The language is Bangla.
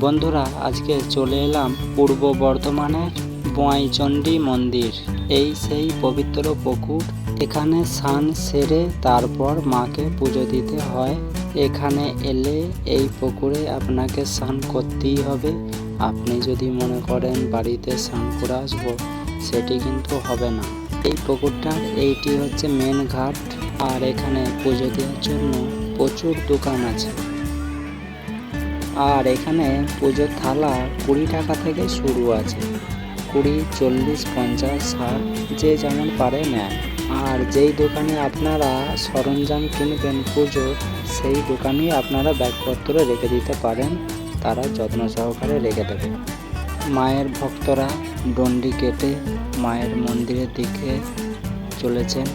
বন্ধুরা, আজকে চলে এলাম পূর্ব বর্ধমানের বোয়াইচণ্ডী মন্দির। এই সেই পবিত্র পুকুর। এখানে স্নান সেরে তারপর মাকে পুজো দিতে হয়। এখানে এলে এই পুকুরে আপনাকে স্নান করতেই হবে। আপনি যদি মনে করেন বাড়িতে স্নান করে আসবো, সেটি কিন্তু হবে না। এই পুকুরটার এইটি হচ্ছে মেন ঘাট। আর এখানে পুজো দেওয়ার জন্য প্রচুর দোকান আছে। আর এখানে পুজোর থালা 20 টাকা থেকে শুরু আছে। 20, 40, 50, 60 যে যেমন পারে নেয়। আর যেই দোকানে আপনারা সরঞ্জাম কিনবেন পুজোর, সেই দোকানেই আপনারা ব্যাগপত্র রেখে দিতে পারেন, তারা যত্ন সহকারে রেখে দেবে। মায়ের ভক্তরা ডন্ডি কেটে মায়ের মন্দিরের দিকে চলেছেন।